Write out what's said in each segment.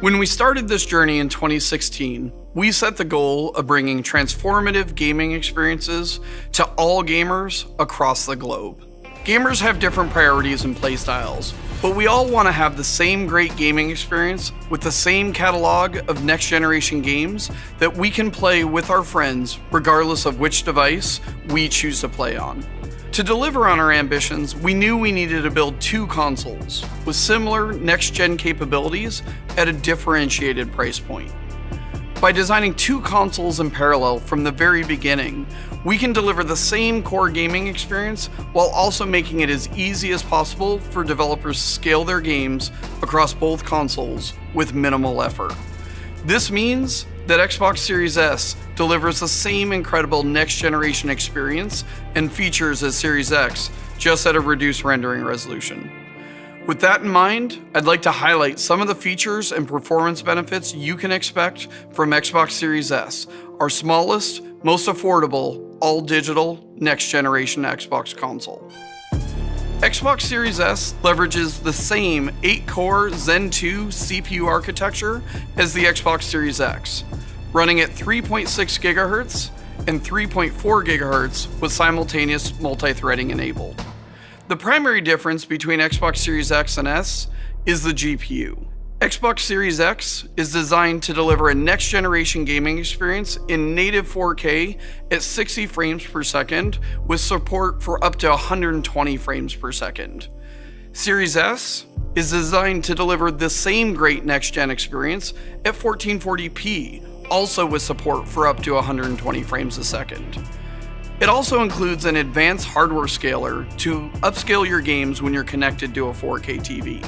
When we started this journey in 2016, we set the goal of bringing transformative gaming experiences to all gamers across the globe. Gamers have different priorities and playstyles, but we all want to have the same great gaming experience with the same catalog of next-generation games that we can play with our friends regardless of which device we choose to play on. To deliver on our ambitions, we knew we needed to build two consoles with similar next-gen capabilities at a differentiated price point. By designing two consoles in parallel from the very beginning, we can deliver the same core gaming experience while also making it as easy as possible for developers to scale their games across both consoles with minimal effort. This means that Xbox Series S delivers the same incredible next-generation experience and features as Series X, just at a reduced rendering resolution. With that in mind, I'd like to highlight some of the features and performance benefits you can expect from Xbox Series S, our smallest, most affordable, all-digital, next-generation Xbox console. Xbox Series S leverages the same 8-core Zen 2 CPU architecture as the Xbox Series X, running at 3.6 GHz and 3.4 GHz with simultaneous multi-threading enabled. The primary difference between Xbox Series X and S is the GPU. Xbox Series X is designed to deliver a next-generation gaming experience in native 4K at 60 frames per second with support for up to 120 frames per second. Series S is designed to deliver the same great next-gen experience at 1440p, also with support for up to 120 frames a second. It also includes an advanced hardware scaler to upscale your games when you're connected to a 4K TV.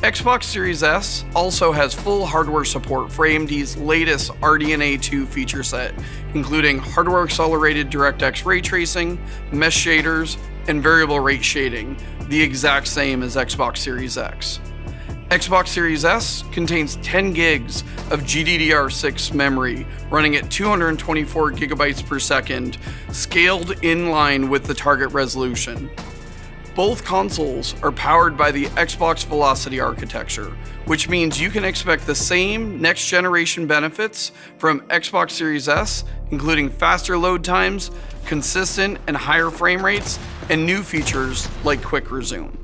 Xbox Series S also has full hardware support for AMD's latest RDNA 2 feature set, including hardware accelerated DirectX ray tracing, mesh shaders, and variable rate shading, the exact same as Xbox Series X. Xbox Series S contains 10 gigs of GDDR6 memory running at 224 gigabytes per second, scaled in line with the target resolution. Both consoles are powered by the Xbox Velocity architecture, which means you can expect the same next-generation benefits from Xbox Series S, including faster load times, consistent and higher frame rates, and new features like Quick Resume.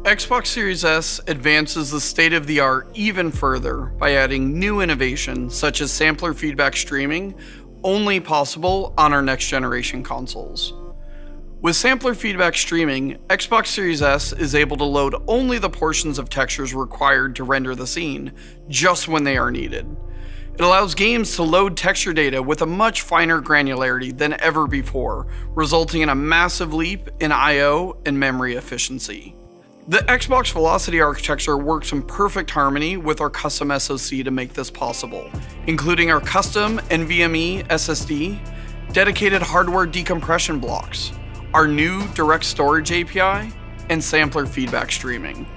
Xbox Series S advances the state-of-the-art even further by adding new innovations such as sampler feedback streaming, only possible on our next-generation consoles. With sampler feedback streaming, Xbox Series S is able to load only the portions of textures required to render the scene, just when they are needed. It allows games to load texture data with a much finer granularity than ever before, resulting in a massive leap in I/O and memory efficiency. The Xbox Velocity architecture works in perfect harmony with our custom SoC to make this possible, including our custom NVMe SSD, dedicated hardware decompression blocks, our new direct storage API, and sampler feedback streaming.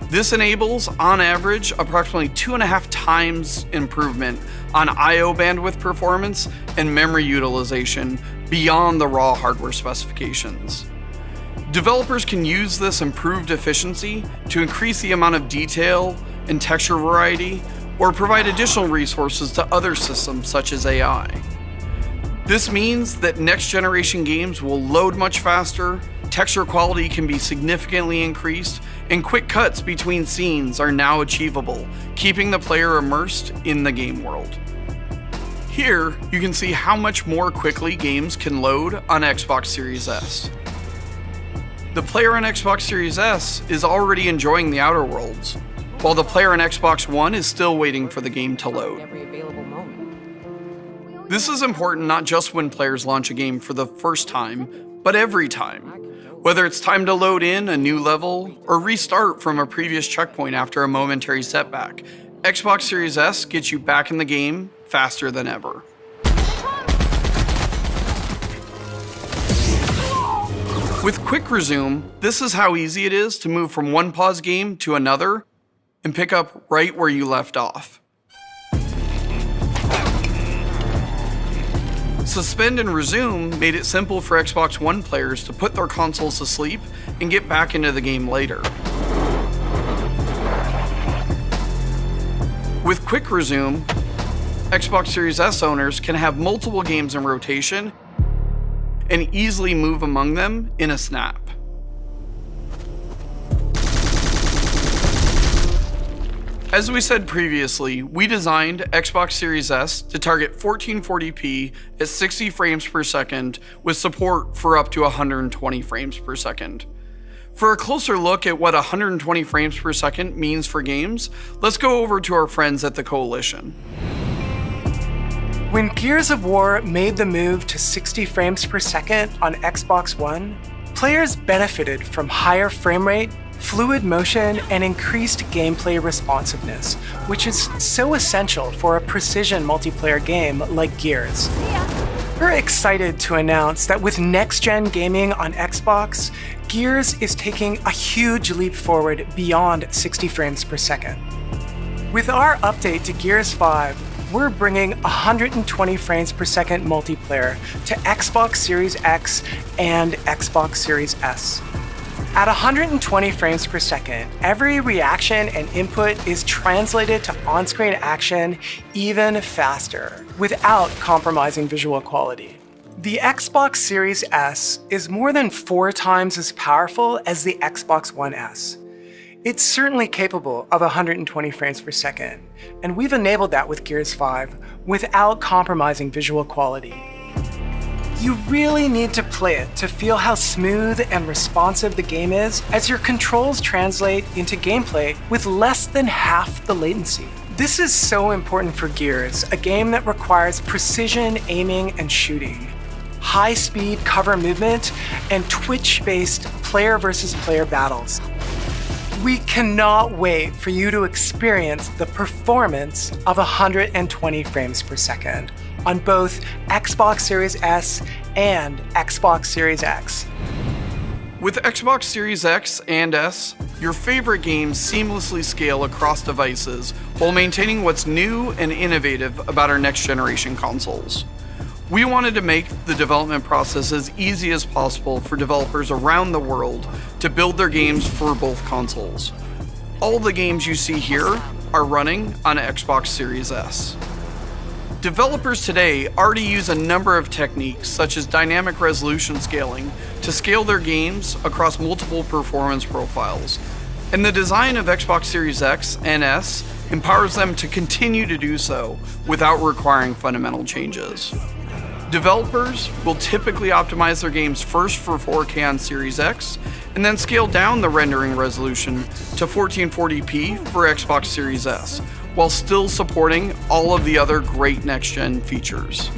This enables, on average, approximately 2.5 times improvement on I/O bandwidth performance and memory utilization beyond the raw hardware specifications. Developers can use this improved efficiency to increase the amount of detail and texture variety, or provide additional resources to other systems such as AI. This means that next-generation games will load much faster, texture quality can be significantly increased, and quick cuts between scenes are now achievable, keeping the player immersed in the game world. Here, you can see how much more quickly games can load on Xbox Series S. The player on Xbox Series S is already enjoying the Outer Worlds, while the player on Xbox One is still waiting for the game to load. This is important not just when players launch a game for the first time, but every time. Whether it's time to load in a new level or restart from a previous checkpoint after a momentary setback, Xbox Series S gets you back in the game faster than ever. With Quick Resume, this is how easy it is to move from one pause game to another and pick up right where you left off. Suspend and Resume made it simple for Xbox One players to put their consoles to sleep and get back into the game later. With Quick Resume, Xbox Series S owners can have multiple games in rotation and easily move among them in a snap. As we said previously, we designed Xbox Series S to target 1440p at 60 frames per second with support for up to 120 frames per second. For a closer look at what 120 frames per second means for games, let's go over to our friends at the Coalition. When Gears of War made the move to 60 frames per second on Xbox One, players benefited from higher frame rate, fluid motion, and increased gameplay responsiveness, which is so essential for a precision multiplayer game like Gears. We're excited to announce that with next-gen gaming on Xbox, Gears is taking a huge leap forward beyond 60 frames per second. With our update to Gears 5, we're bringing 120 frames per second multiplayer to Xbox Series X and Xbox Series S. At 120 frames per second, every reaction and input is translated to on-screen action even faster, without compromising visual quality. The Xbox Series S is more than 4 times as powerful as the Xbox One S. It's certainly capable of 120 frames per second, and we've enabled that with Gears 5 without compromising visual quality. You really need to play it to feel how smooth and responsive the game is as your controls translate into gameplay with less than half the latency. This is so important for Gears, a game that requires precision aiming and shooting, high-speed cover movement, and twitch-based player versus player battles. We cannot wait for you to experience the performance of 120 frames per second on both Xbox Series S and Xbox Series X. With Xbox Series X and S, your favorite games seamlessly scale across devices while maintaining what's new and innovative about our next generation consoles. We wanted to make the development process as easy as possible for developers around the world to build their games for both consoles. All the games you see here are running on Xbox Series S. Developers today already use a number of techniques such as dynamic resolution scaling to scale their games across multiple performance profiles, and the design of Xbox Series X and S empowers them to continue to do so without requiring fundamental changes. Developers will typically optimize their games first for 4K on Series X, and then scale down the rendering resolution to 1440p for Xbox Series S, while still supporting all of the other great next-gen features.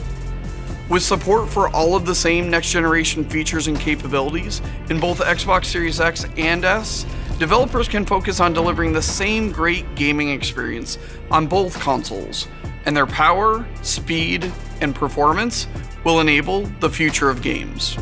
With support for all of the same next-generation features and capabilities in both Xbox Series X and S, developers can focus on delivering the same great gaming experience on both consoles, and their power, speed, and performance will enable the future of games.